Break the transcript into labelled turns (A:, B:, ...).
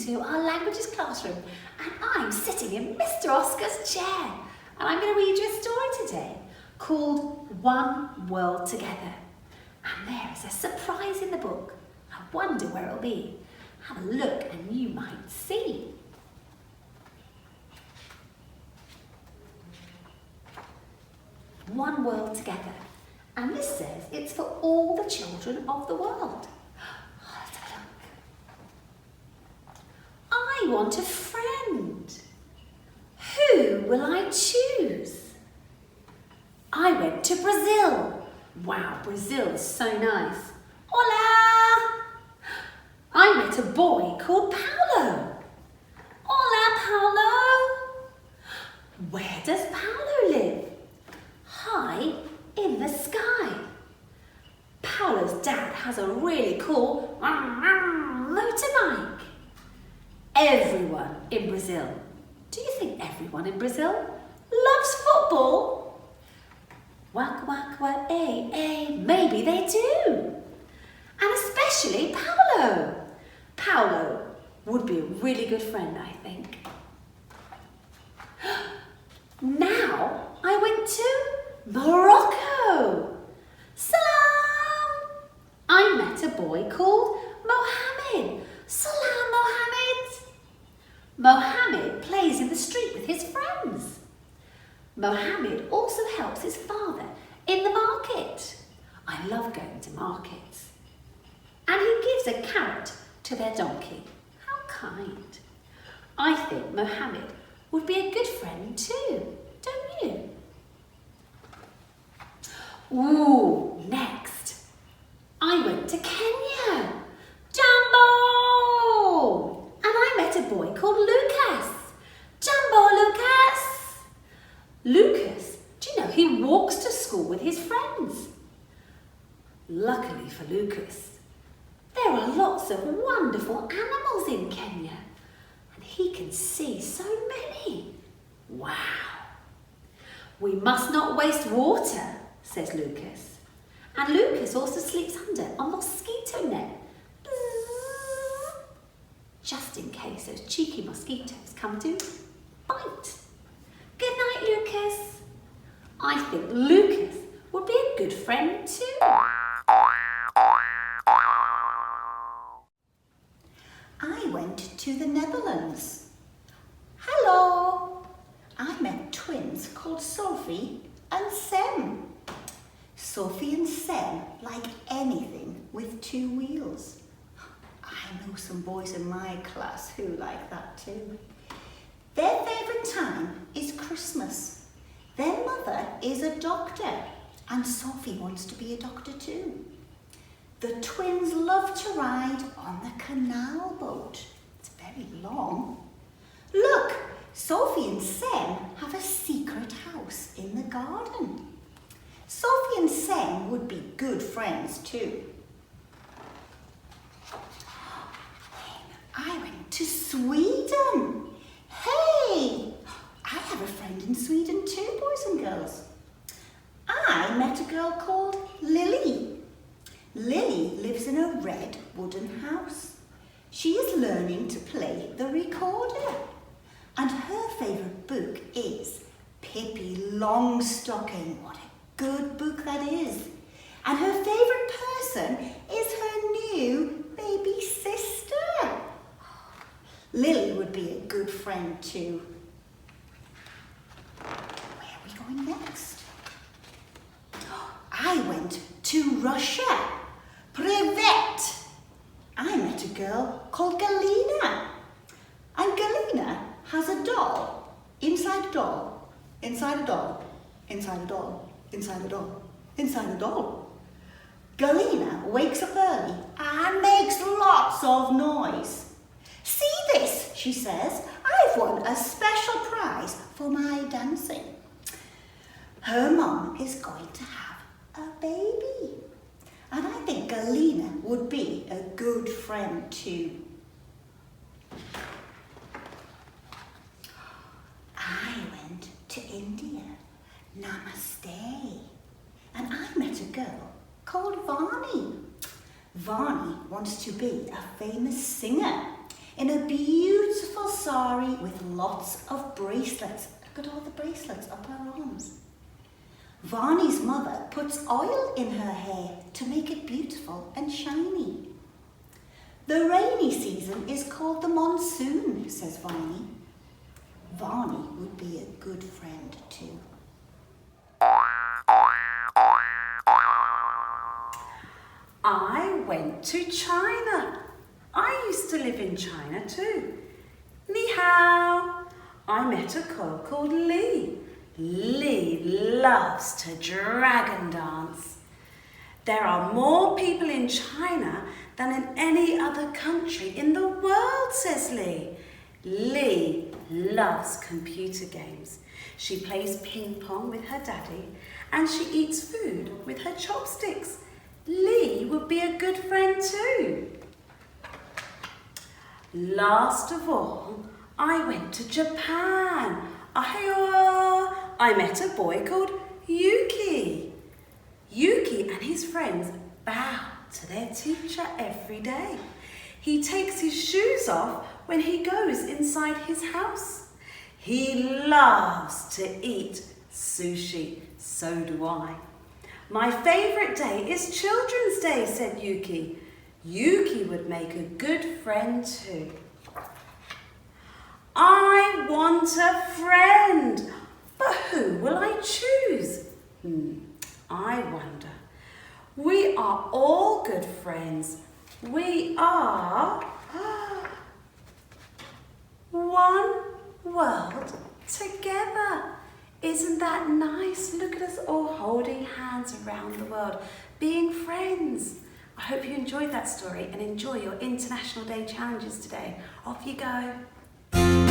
A: to our languages classroom and I'm sitting in Mr. Oscar's chair and I'm going to read you a story today called One World Together. And there is a surprise in the book. I wonder where it'll be. Have a look and you might see. One World Together. And this says it's for all the children of the world. Let's have a look. I want a friend. Who will I choose? I went to Brazil. Wow, Brazil is so nice. Hola! I met a boy called Paolo. Hola, Paolo. Where does Paolo live? High in the sky. Paolo's dad has a really cool motorbike. Everyone in Brazil. Do you think everyone in Brazil loves football? Waka waka wa, maybe they do. And especially Paolo. Paolo would be a really good friend, I think. Now I went to Morocco. Salam! I met a boy called Mohammed. Salam, Mohammed. Mohammed plays in the street with his friends. Mohammed also helps his father in the market. I love going to markets. And he gives a carrot to their donkey. How kind. I think Mohammed would be a good friend too, don't you? Ooh, next. I went to Kenya. Jumbo! And I met a boy called Lucas. Jumbo, Lucas! Lucas, do you know he walks to school with his friends? Luckily for Lucas, there are lots of wonderful animals in Kenya and he can see so many. Wow! We must not waste water, says Lucas. And Lucas also sleeps under a mosquito net. Just in case those cheeky mosquitoes come to bite. Good night, Lucas. I think Lucas would be a good friend too.
B: I went to the Netherlands. Hello! I met twins called Sophie and Sam. Sophie and Sam like anything with two wheels. I know some boys in my class who like that too. Their favourite time is Christmas. Their mother is a doctor and Sophie wants to be a doctor too. The twins love to ride on the canal boat. It's very long. Look, Sophie and Sam have a secret house in the garden. Sophie and Sam would be good friends too. I went to Sweden. Hey, I have a friend in Sweden too, boys and girls. I met a girl called Lily. Lily lives in a red wooden house. She is learning to play the recorder. And her favourite book is Pippi Longstocking. What a good book that is. And her favourite person is her new baby sister. Lily would be a good friend too. Where are we going next? I went to Russia. Privet! I met a girl called Galina. And Galina has a doll, inside a doll, inside a doll, inside a doll, inside a doll, inside a doll. Galina wakes up early and makes lots of noise. See this, she says, I've won a special prize for my dancing. Her mum is going to have a baby. And I think Galina would be a good friend too. I went to India. Namaste. And I met a girl called Vani. Vani wants to be a famous singer. in a beautiful sari with lots of bracelets. Look at all the bracelets up her arms. Varney's mother puts oil in her hair to make it beautiful and shiny. The rainy season is called the monsoon, says Varney. Varney would be a good friend too.
C: I went to China. I used to live in China too. Ni hao. I met a girl called Li. Li loves to dragon dance. There are more people in China than in any other country in the world, says Li. Li loves computer games. She plays ping pong with her daddy and she eats food with her chopsticks. Li would be a good friend too. Last of all, I went to Japan. Ahyo! I met a boy called Yuki. Yuki and his friends bow to their teacher every day. He takes his shoes off when he goes inside his house. He loves to eat sushi, so do I. My favourite day is Children's Day, said Yuki. Yuki would make a good friend too. I want a friend, but who will I choose? I wonder. We are all good friends. We are one world together. Isn't that nice? Look at us all holding hands around the world, being friends. I hope you enjoyed that story and enjoy your International Day challenges today. Off you go.